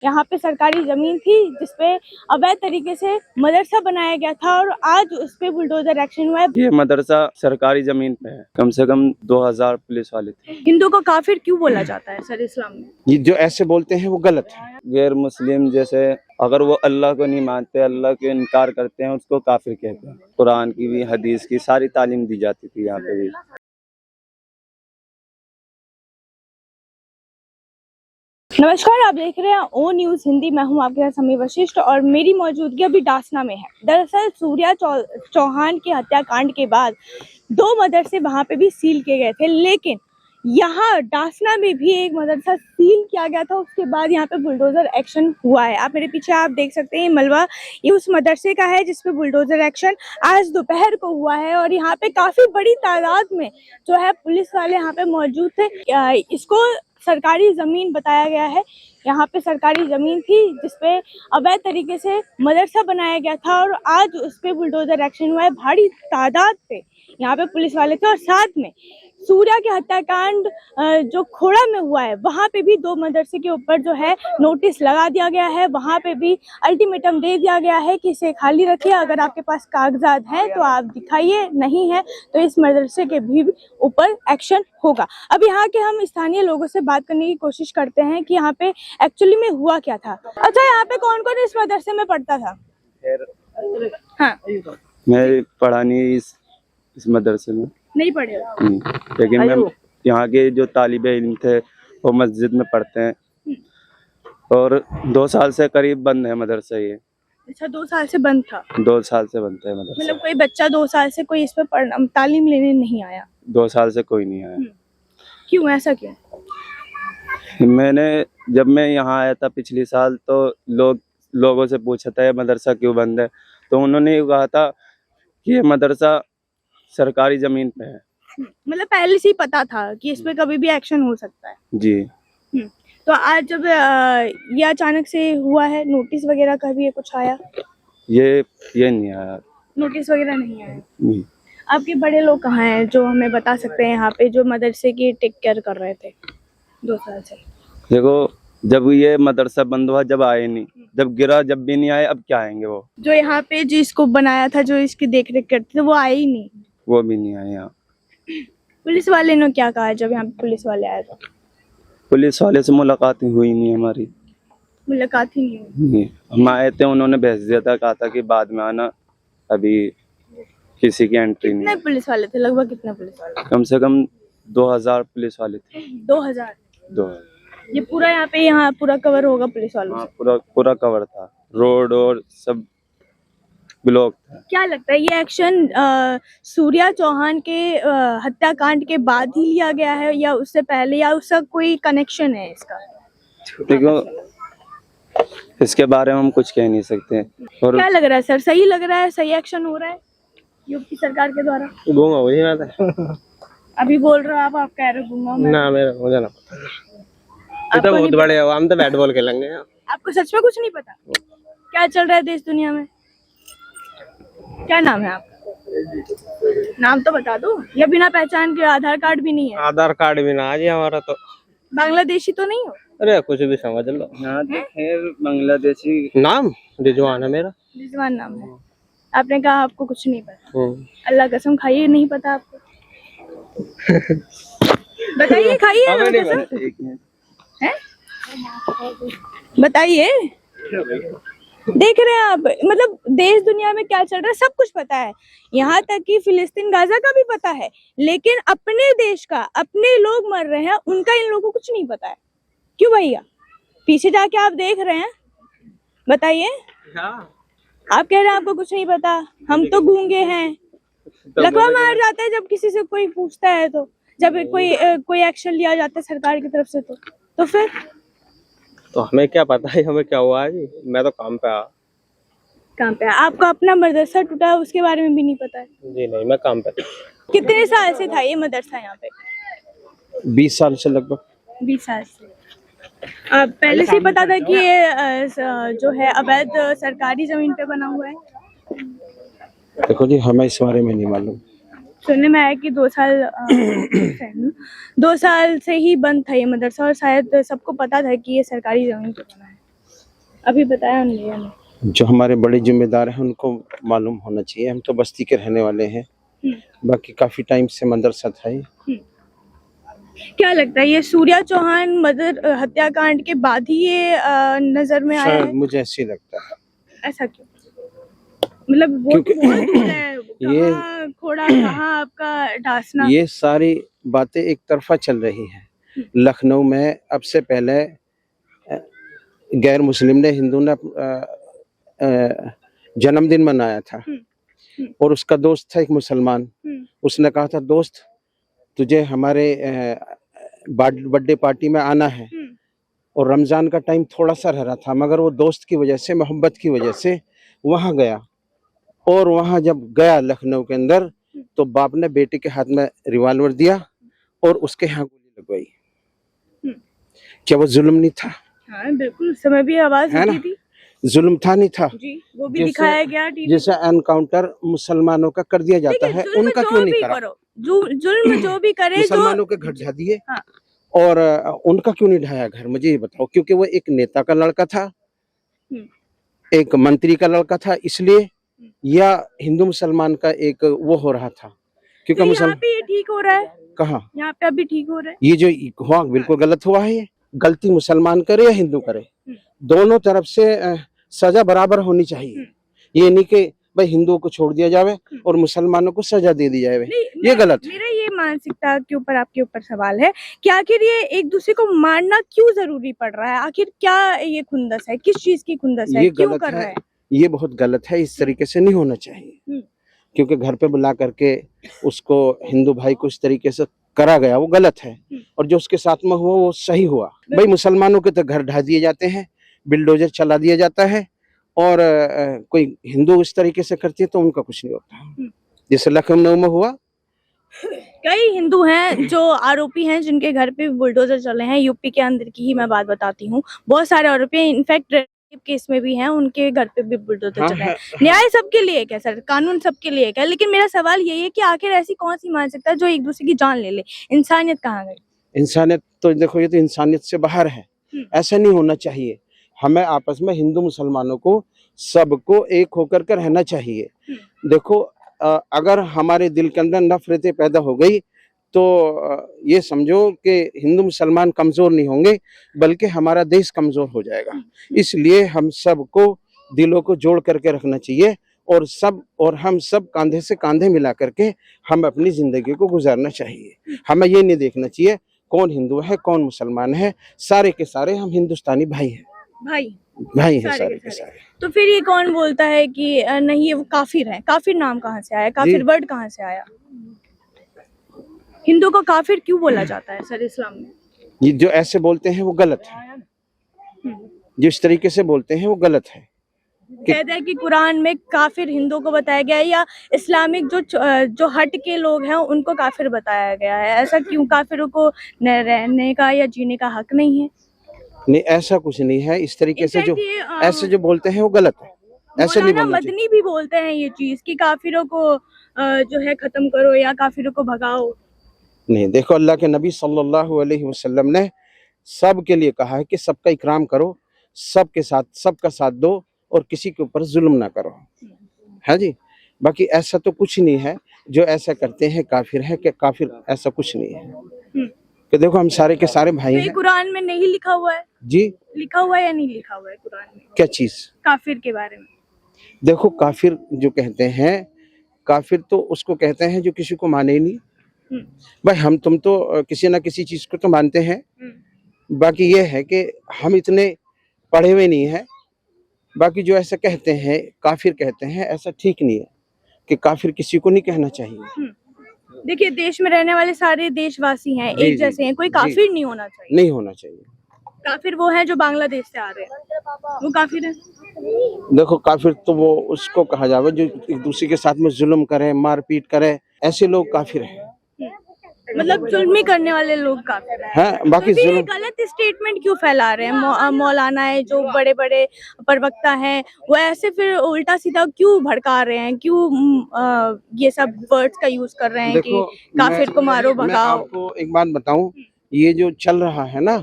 यहाँ पे सरकारी जमीन थी जिसपे अवैध तरीके से मदरसा बनाया गया था और आज उस पे बुलडोजर एक्शन हुआ है। ये मदरसा सरकारी जमीन पे है, कम से कम 2000 पुलिस वाले थे। हिंदू को काफिर क्यों बोला जाता है सर इस्लाम में? ये जो ऐसे बोलते हैं वो गलत है। गैर मुस्लिम जैसे अगर वो अल्लाह को नहीं मानते, अल्लाह के इनकार करते हैं, उसको काफिर कहते हैं। कुरान की भी, हदीस की सारी तालीम दी जाती थी यहाँ पे भी। नमस्कार, आप देख रहे हैं ओ न्यूज हिंदी। मैं हूं आपके साथ समी वशिष्ठ और मेरी मौजूदगी अभी डासना में है। दरअसल सूर्या चौहान के हत्याकांड के बाद 2 मदरसे वहां पे भी सील किए गए थे, लेकिन यहाँ डासना में भी एक मदरसा सील किया गया था। उसके बाद यहाँ पे बुलडोजर एक्शन हुआ है। आप मेरे पीछे आप देख सकते हैं मलबा, ये उस मदरसे का है जिसपे बुलडोजर एक्शन आज दोपहर को हुआ है और यहाँ पे काफी बड़ी तादाद में जो है पुलिस वाले यहाँ पे मौजूद थे। इसको सरकारी जमीन बताया गया है। यहाँ पे सरकारी जमीन थी जिसपे अवैध तरीके से मदरसा बनाया गया था और आज उस पे बुलडोजर एक्शन हुआ है। भारी तादाद पे यहाँ पे पुलिस वाले थे और साथ में सूर्या के हत्याकांड जो खोड़ा में हुआ है वहां पे भी 2 मदरसे के ऊपर जो है नोटिस लगा दिया गया है। वहां पे भी अल्टीमेटम दे दिया गया है कि इसे खाली रखिए, अगर आपके पास कागजात हैं तो आप दिखाइए, नहीं है तो इस मदरसे के भी ऊपर एक्शन होगा। अब यहाँ के हम स्थानीय लोगों से बात करने की कोशिश करते हैं कि यहाँ पे एक्चुअली में हुआ क्या था। अच्छा, यहाँ पे कौन कौन इस मदरसे में पढ़ता था? हाँ, मैं पढ़ा नहीं इस मदरसे में, नहीं पढ़े। लेकिन मैं यहाँ के जो तालिबे इल्म थे वो मस्जिद में पढ़ते हैं और 2 साल से करीब बंद है मदरसा ये। अच्छा, 2 साल से बंद था? 2 साल से बंद है मदरसा। मतलब कोई बच्चा 2 साल से कोई इस पर तालीम लेने नहीं आया? 2 साल से कोई नहीं आया। क्यों, ऐसा क्यों? जब मैं यहाँ आया था पिछली साल तो लोगों से पूछा था ये मदरसा क्यों बंद है, तो उन्होंने ये कहा था कि ये मदरसा सरकारी जमीन पे है। मतलब पहले से ही पता था कि इस पे कभी भी एक्शन हो सकता है? जी। तो आज जब ये अचानक से हुआ है, नोटिस वगैरह का भी कुछ आया? ये नहीं आया, नोटिस वगैरह नहीं आया। नहीं। आपके बड़े लोग कहाँ हैं जो हमें बता सकते हैं यहाँ पे जो मदरसे की टेक केयर कर रहे थे 2 साल से? देखो, जब ये मदरसा बंद हुआ जब आए नहीं, जब गिरा जब भी नहीं आए, अब क्या आएंगे वो? जो यहाँ पे जिसको बनाया था, जो इसकी देख रेख करते थे, वो आए ही नहीं? वो भी नहीं आए यहाँ। पुलिस वाले ने क्या कहा जब यहाँ पे पुलिस वाले आए? तो पुलिस वाले से मुलाकात हुई नहीं हमारी। मुलाकात ही नहीं हुई? हम आए थे, उन्होंने भेज दिया था, कहा था कि बाद में आना, अभी किसी की एंट्री नहीं। कितने पुलिस वाले थे? लगभग कितने पुलिस वाले? कम से कम 2000 पुलिस वाले थे। 2000? 2000। ये पूरा यहाँ पूरा कवर होगा पुलिस वालों से? पूरा कवर था, रोड और सब ब्लॉक था। क्या लगता है ये एक्शन सूर्या चौहान के हत्याकांड के बाद ही लिया गया है या उससे पहले, या उसका कोई कनेक्शन है इसका? देखो, इसके बारे में हम कुछ कह नहीं सकते। और क्या लग रहा है सर, सही लग रहा है, सही एक्शन हो रहा है यूपी सरकार के द्वारा? गूंगा वही ना था। अभी बोल रहे हो आप कह रहे हो गूंगा मैं? ना, मुझे ना पता। ये तो बहुत बड़े हो, हम तो बैट बॉल खेलेंगे। आपको सच में कुछ नहीं पता क्या चल रहा है देश दुनिया में? क्या नाम है आपका? नाम तो बता दो, या बिना पहचान के आधार कार्ड भी नहीं है? आधार कार्ड भी ना आज हमारा तो। बांग्लादेशी तो नहीं हो? अरे कुछ भी समझ लो। बांग्लादेशी नाम रिजवान है मेरा। रिजवान नाम है। आपने कहा आपको कुछ नहीं पता। अल्लाह कसम खाइए, नहीं पता आपको? बताइए, खाइए, बताइए। देख रहे हैं आप, मतलब देश दुनिया में क्या चल रहा है सब कुछ पता है, यहाँ तक कि फिलिस्तीन गाजा का भी पता है, लेकिन अपने देश का, अपने लोग मर रहे हैं उनका इन लोगों को कुछ नहीं पता है। क्यों भैया? पीछे जाके आप देख रहे हैं, बताइए। आप कह रहे हैं आपको कुछ नहीं पता, हम तो गूंगे हैं। लकवा मार जाता है जब किसी से कोई पूछता है, तो जब कोई एक्शन लिया जाता है सरकार की तरफ से, तो फिर तो हमें क्या पता है हमें क्या हुआ है जी। मैं तो काम पे आ। काम पे? आपको अपना मदरसा टूटा उसके बारे में भी नहीं पता है? जी नहीं, मैं काम पे। कितने साल से था ये मदरसा यहाँ पे? 20 साल से लगभग। 20 साल से। पहले से ही पता था कि ये जो है अवैध सरकारी जमीन पे बना हुआ है? देखो जी, हमें इस बारे में नहीं मालूम। सुनने में आया कि 2 साल से ही बंद था ये मदरसा और शायद सबको पता था कि ये सरकारी जमीन पे बना है। अभी बताया उन भैया ने। जो हमारे बड़े जिम्मेदार हैं उनको मालूम होना चाहिए। हम तो बस्ती के रहने वाले हैं, बाकी काफी टाइम से मदरसा था ये। क्या लगता है ये सूर्या चौहान मदर हत्याकांड के बाद ही ये नजर में आया शायद है? मुझे ऐसे ही लगता है। ऐसा क्यों? मतलब वो क्योंकि तो बहुत दूर है, ये कहाँ खोड़ा कहाँ आपका डासना? ये सारी बातें एक तरफा चल रही हैं। लखनऊ में अब से पहले गैर मुस्लिम ने हिंदू ने जन्मदिन मनाया था और उसका दोस्त था एक मुसलमान। उसने कहा था दोस्त तुझे हमारे बर्थडे पार्टी में आना है, और रमजान का टाइम थोड़ा सा रह रहा था, मगर वो दोस्त की वजह से, मोहब्बत की वजह से वहां गया। और वहां जब गया लखनऊ के अंदर, तो बाप ने बेटे के हाथ में रिवॉल्वर दिया और उसके यहाँ गोली लगवाई। क्या वो जुल्म नहीं था? हाँ बिल्कुल, उस समय भी आवाज है ना? उठी थी जुल्म था नहीं था? जी, वो भी दिखाया गया टीवी। जैसे एनकाउंटर मुसलमानों का कर दिया जाता है, उनका क्यों नहीं करा? जुल्म जो भी करे, मुसलमानों के घर ढा दिए। हाँ। और उनका क्यों नहीं ढाया घर? मुझे ये बताओ। क्योंकि वो एक नेता का लड़का था, एक मंत्री का लड़का था, इसलिए, या हिंदू मुसलमान का एक वो हो रहा था? क्योंकि तो यहाँ पे ये ठीक हो रहा है? कहाँ यहाँ पे अभी ठीक हो रहा है? ये जो हुआ बिल्कुल गलत हुआ है। ये गलती मुसलमान करे या हिंदू करे, दोनों तरफ से सजा बराबर होनी चाहिए। ये नहीं कि भाई हिंदुओं को छोड़ दिया जाए और मुसलमानों को सजा दे दी जाए, ये गलत है। मेरा ये मानसिकता के ऊपर आपके ऊपर सवाल है कि आखिर ये एक दूसरे को मारना क्यों जरूरी पड़ रहा है? आखिर क्या ये खुंदस है? किस चीज की खुंदस है? ये क्यों गलत कर रहा है, है? ये बहुत गलत है। इस तरीके से नहीं होना चाहिए। क्योंकि घर पे बुला करके उसको हिंदू भाई को इस तरीके से करा गया, वो गलत है। और जो उसके साथ में हुआ वो सही हुआ। भाई मुसलमानों के तो घर ढा दिए जाते हैं, बिल्डोजर चला दिया जाता है, और कोई हिंदू इस तरीके से करती है तो उनका कुछ नहीं होता। जैसे लखनऊ में हुआ। कई हिंदू हैं जो आरोपी हैं, जिनके घर पे बुलडोजर चले हैं। यूपी के अंदर की ही मैं बात बताती हूँ, बहुत सारे आरोपी हैं, इनफैक्ट रेप केस में भी हैं, उनके घर पे भी बुलडोजर चले हैं। न्याय सबके लिए एक है सर, कानून सबके लिए एक है, लेकिन मेरा सवाल यही है कि आखिर ऐसी कौन सी मानसिकता जो एक दूसरे की जान ले ले? इंसानियत कहाँ गई? इंसानियत तो देखो, ये तो इंसानियत से बाहर है। ऐसा नहीं होना चाहिए। हमें आपस में हिंदू मुसलमानों को सबको एक होकर के रहना चाहिए। देखो, अगर हमारे दिल के अंदर नफरतें पैदा हो गई तो ये समझो कि हिंदू मुसलमान कमजोर नहीं होंगे, बल्कि हमारा देश कमजोर हो जाएगा। इसलिए हम सबको दिलों को जोड़ करके रखना चाहिए, और हम सब कांधे से कांधे मिला करके हम अपनी जिंदगी को गुजारना चाहिए। हमें ये नहीं देखना चाहिए कौन हिंदू है कौन मुसलमान है, सारे के सारे हम हिंदुस्तानी भाई हैं। भाई हैं सारे के सारे। तो फिर ये कौन बोलता है कि नहीं ये वो काफिर है? काफिर नाम कहाँ से आया? काफिर वर्ड कहाँ से आया? हिंदू को काफिर क्यों बोला जाता है सर इस्लाम में? ये जो ऐसे बोलते हैं वो गलत है, जिस तरीके से बोलते हैं वो गलत है। कहते हैं कि कुरान में काफिर हिंदू को बताया गया है, या इस्लामिक जो हट के लोग हैं उनको काफिर बताया गया है। ऐसा क्यों? काफिरों को रहने का या जीने का हक नहीं है? नहीं, ऐसा कुछ नहीं है। इस तरीके से जो ऐसे जो बोलते हैं वो गलत है, ऐसे नहीं बोलना चाहिए। मदनी भी बोलते हैं ये चीज कि काफिरों को जो है खत्म करो या काफिरों को भगाओ। नहीं, देखो, अल्लाह के नबी सल्लल्लाहु अलैहि वसल्लम ने सब के लिए कहा है कि सबका इकराम करो, सबके साथ सबका साथ दो, और किसी के ऊपर जुल्म ना करो। है जी। बाकी ऐसा तो कुछ नहीं है। जो ऐसा करते हैं काफिर है कि काफिर, ऐसा कुछ नहीं है। कि देखो, हम सारे के सारे भाई हैं। कुरान में नहीं लिखा हुआ है? जी, लिखा हुआ है या नहीं लिखा हुआ है कुरान में? क्या चीज? काफिर के बारे में। देखो, काफिर जो कहते हैं, काफिर तो उसको कहते हैं जो किसी को माने ही नहीं। भाई हम तुम तो किसी ना किसी चीज को तो मानते हैं। बाकी ये है कि हम इतने पढ़े हुए नहीं हैं। बाकी जो ऐसा कहते हैं काफिर कहते हैं, ऐसा ठीक नहीं है कि काफिर किसी को नहीं कहना चाहिए। देखिए, देश में रहने वाले सारे देशवासी हैं, एक जैसे हैं, कोई काफिर नहीं होना चाहिए। नहीं होना चाहिए। काफिर वो हैं जो बांग्लादेश से आ रहे हैं, वो काफिर है। देखो, काफिर तो वो उसको कहा जावे जो एक दूसरे के साथ में जुल्म करे, मारपीट करे, ऐसे लोग काफिर हैं। मतलब जुल्मी करने वाले लोग काफिर हैं। बाकी तो ये गलत स्टेटमेंट क्यों फैला रहे हैं? मौलाना है, जो बड़े बड़े प्रवक्ता हैं, वो ऐसे फिर उल्टा सीधा क्यों भड़का रहे हैं? क्यों ये सब वर्ड्स का यूज कर रहे हैं कि काफिर को मारो, भगाओ? मैं आपको एक बात बताऊं, ये जो चल रहा है ना,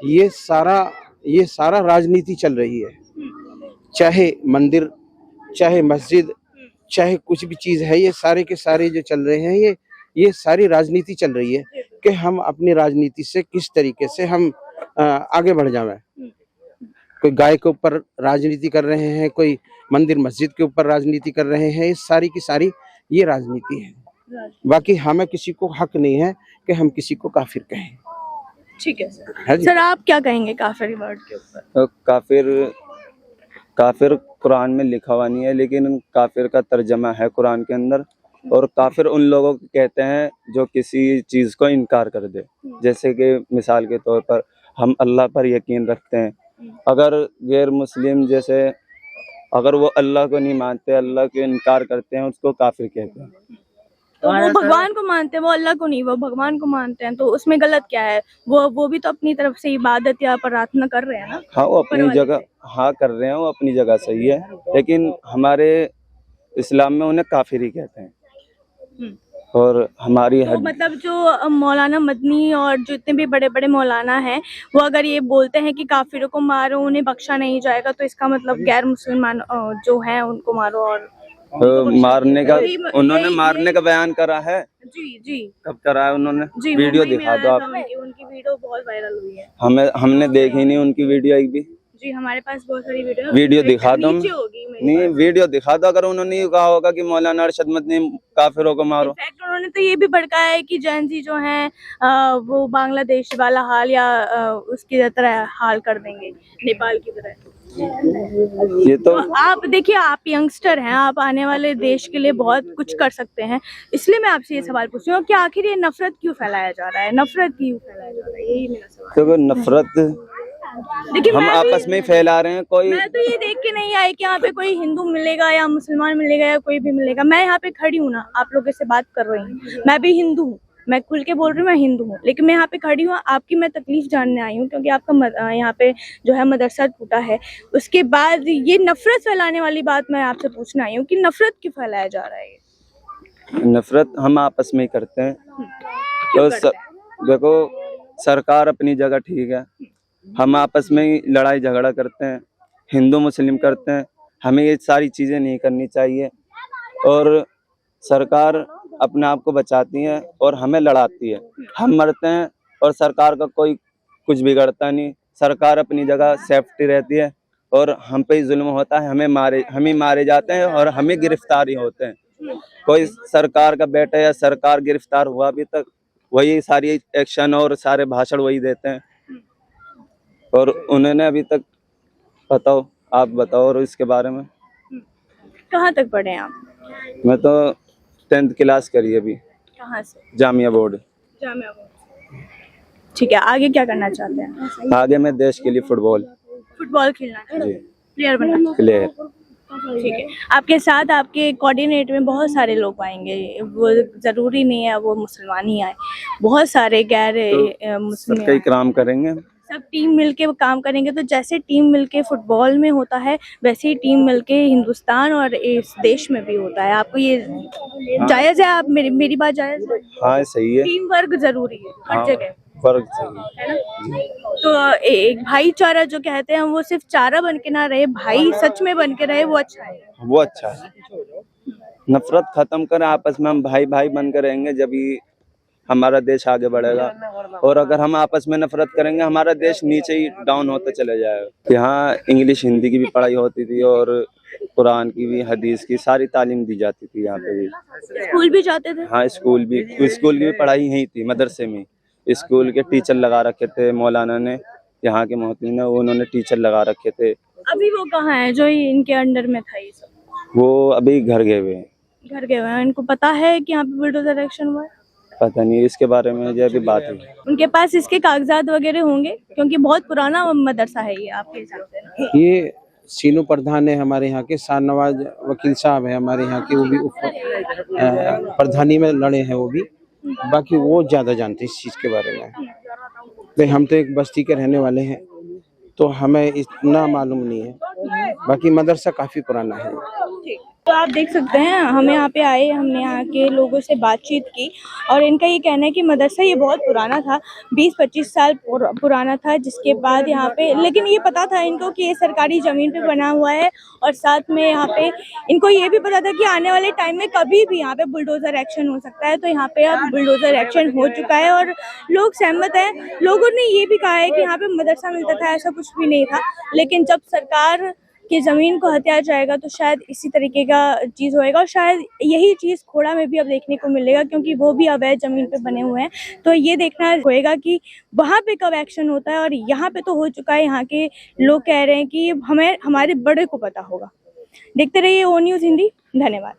ये सारा राजनीति चल रही है। चाहे मंदिर, चाहे मस्जिद, चाहे कुछ भी चीज है, ये सारे के सारे जो चल रहे हैं, ये सारी राजनीति चल रही है कि हम अपनी राजनीति से किस तरीके से हम आगे बढ़ जाएं। कोई गाय के ऊपर राजनीति कर रहे हैं, कोई मंदिर मस्जिद के ऊपर राजनीति कर रहे हैं, ये सारी की सारी ये राजनीति है। बाकी हमें किसी को हक नहीं है कि हम किसी को काफिर कहें। ठीक है सर। है जी। सर आप क्या कहेंगे काफिर वर्ड के ऊपर? तो काफिर कुरान में लिखा हुआ नहीं है, लेकिन काफिर का तर्जमा है कुरान के अंदर। और काफिर उन लोगों को कहते हैं जो किसी चीज को इनकार कर दे। जैसे कि मिसाल के तौर पर हम अल्लाह पर यकीन रखते हैं, अगर गैर मुस्लिम जैसे अगर वो अल्लाह को नहीं मानते, अल्लाह को इनकार करते हैं, उसको काफिर कहते हैं। तो वो भगवान को मानते हैं, वो अल्लाह को नहीं, वो भगवान को मानते हैं, तो उसमें गलत क्या है? वो भी तो अपनी तरफ से इबादत या प्रार्थना कर रहे हैं ना। हाँ, वो अपनी जगह हाँ कर रहे हैं, वो अपनी जगह सही है, लेकिन हमारे इस्लाम में उन्हें काफिर ही कहते हैं। और हमारी तो मतलब जो मौलाना मदनी और जो इतने भी बड़े बड़े मौलाना हैं, वो अगर ये बोलते हैं कि काफिरों को मारो, उन्हें बख्शा नहीं जाएगा, तो इसका मतलब गैर मुसलमान जो हैं उनको मारो और मारने का उन्होंने यही- मारने का बयान करा है। जी जी कब करा है उन्होंने? जी, वीडियो मुंबई में दिखा आया दो था आप। उनकी वीडियो बहुत वायरल हुई है। हमने देखी नहीं उनकी वीडियो एक भी। जी हमारे पास बहुत सारी वीडियो दिखा दो। नीचे होगी मेरे नहीं, पास। वीडियो दिखा दो। अगर उन्होंने ये कहा होगा कि मौलाना अरशद मदनी काफिरों को मारो। इनफैक्ट उन्होंने तो ये भी भड़काया है कि जैन जी जो हैं वो बांग्लादेश वाला हाल या उसकी तरह हाल कर देंगे, नेपाल की तरह। ये तो तो आप देखिए, आप यंगस्टर हैं, आप आने वाले देश के लिए बहुत कुछ कर सकते हैं, इसलिए मैं आपसे ये सवाल पूछ रही हूँ कि आखिर ये नफरत क्यों फैलाया जा रहा है, नफरत क्यों फैलाया जा रहा है, यही मेरा सवाल देखो, नफरत देखिए हम आपस में ही फैला रहे हैं। कोई मैं तो ये देख के नहीं आई कि यहाँ पे कोई हिंदू मिलेगा या मुसलमान मिलेगा या कोई भी मिलेगा। मैं यहाँ पे खड़ी हूँ ना, आप लोगों से बात कर रही हूँ, मैं भी हिंदू हूँ, मैं खुल के बोल रही हूँ मैं हिंदू हूँ, लेकिन मैं यहाँ पे खड़ी हूँ, आपकी मैं तकलीफ जानने आई हूँ, क्योंकि आपका यहाँ पे जो है मदरसा टूटा है। उसके बाद ये नफरत फैलाने वाली बात मैं आपसे पूछना आई हूँ कि नफरत क्यों फैलाया जा रहा है? नफरत हम आपस में ही करते हैं। तो देखो, सरकार अपनी जगह ठीक है, हम आपस में ही लड़ाई झगड़ा करते हैं, हिंदू मुस्लिम करते हैं। हमें ये सारी चीज़ें नहीं करनी चाहिए। और सरकार अपने आप को बचाती है और हमें लड़ाती है, हम मरते हैं और सरकार का कोई कुछ बिगड़ता नहीं। सरकार अपनी जगह सेफ्टी रहती है और हम पे ही जुल्म होता है, हम ही मारे जाते हैं और हमें गिरफ्तारी होते हैं। कोई सरकार का बेटा या सरकार गिरफ्तार हुआ अभी तक, वही सारी एक्शन और सारे भाषण वही देते हैं, और उन्होंने अभी तक बताओ, आप बताओ और इसके बारे में। कहाँ तक पढ़े आप? मैं तो 10th क्लास करी अभी, कहाँ से? जामिया बोर्ड। जामिया बोर्ड। ठीक है, आगे क्या करना चाहते हैं? आगे मैं देश के लिए फुटबॉल खेलना चाहते जी हैं, प्लेयर बनना। प्लेयर। ठीक है, आपके साथ आपके कोऑर्डिनेट में बहुत सारे लोग आएंगे, वो जरूरी नहीं है वो मुसलमान ही आए, बहुत सारे गैर मुस्लिम सबका इकराम करेंगे। सब टीम मिलके वो काम करेंगे। तो जैसे टीम मिलके फुटबॉल में होता है, वैसे ही टीम मिलके हिंदुस्तान और इस देश में भी होता है। आपको ये जायज़ है? आप मेरी बात जायज़ है? हाँ, सही है। टीम वर्क जरूरी है हर हाँ, जगह, फर्क चाहिए है ना? तो एक भाईचारा जो कहते हैं, वो सिर्फ चारा बन के ना रहे, भाई सच में बन के रहे, वो अच्छा है। वो अच्छा है। नफरत खत्म करें, आपस में हम भाई भाई बन कर रहेंगे, जब ही हमारा देश आगे बढ़ेगा। और अगर हम आपस में नफरत करेंगे, हमारा देश नीचे ही डाउन होता चले जाएगा। यहाँ इंग्लिश हिंदी की भी पढ़ाई होती थी और कुरान की भी, हदीस की सारी तालीम दी जाती थी यहाँ पे भी। स्कूल भी जाते थे? हाँ, स्कूल की भी पढ़ाई यही थी, मदरसे में। स्कूल के टीचर लगा रखे थे मौलाना ने, यहाँ के मोहतिन ने, उन्होंने टीचर लगा रखे थे। अभी वो कहाँ है जो इनके अंडर में था ये सब? वो अभी घर गए हुए हैं। घर गए हुए हैं। इनको पता है कि यहाँ पे बुलडोजर एक्शन हुआ है? पता नहीं, इसके बारे में जो अभी बात हुई। उनके पास इसके कागजात वगैरह होंगे, क्योंकि बहुत पुराना मदरसा है ये आपके हिसाब से ना? ये सीनू प्रधान है हमारे यहाँ के, शाहनवाज वकील साहब है हमारे यहाँ के, वो भी प्रधानी में लड़े हैं वो भी। बाकी वो ज्यादा जानते हैं इस चीज के बारे में। भाई हम तो एक बस्ती के रहने वाले हैं, तो हमें इतना मालूम नहीं है। बाकी मदरसा काफी पुराना है। ठीक। तो आप देख सकते हैं हम यहाँ पे आए, हमने यहाँ के लोगों से बातचीत की और इनका ये कहना है कि मदरसा ये बहुत पुराना था, 20-25 साल पुराना था, जिसके बाद यहाँ पे, लेकिन ये पता था इनको कि ये सरकारी ज़मीन पे बना हुआ है और साथ में यहाँ पे इनको ये भी पता था कि आने वाले टाइम में कभी भी यहाँ पे बुलडोज़र एक्शन हो सकता है। तो यहाँ पे अब बुलडोज़र एक्शन हो चुका है और लोग सहमत हैं। लोगों ने ये भी कहा है कि यहाँ पे मदरसा मिलता था, ऐसा कुछ भी नहीं था, लेकिन जब सरकार कि ज़मीन को हत्या जाएगा तो शायद इसी तरीके का चीज़ होएगा और शायद यही चीज़ खोड़ा में भी अब देखने को मिलेगा, क्योंकि वो भी अवैध ज़मीन पे बने हुए हैं। तो ये देखना होएगा कि वहाँ पे कब एक्शन होता है और यहाँ पे तो हो चुका है। यहाँ के लोग कह रहे हैं कि हमें हमारे बड़े को पता होगा। देखते रहिए ओ न्यूज़ हिंदी। धन्यवाद।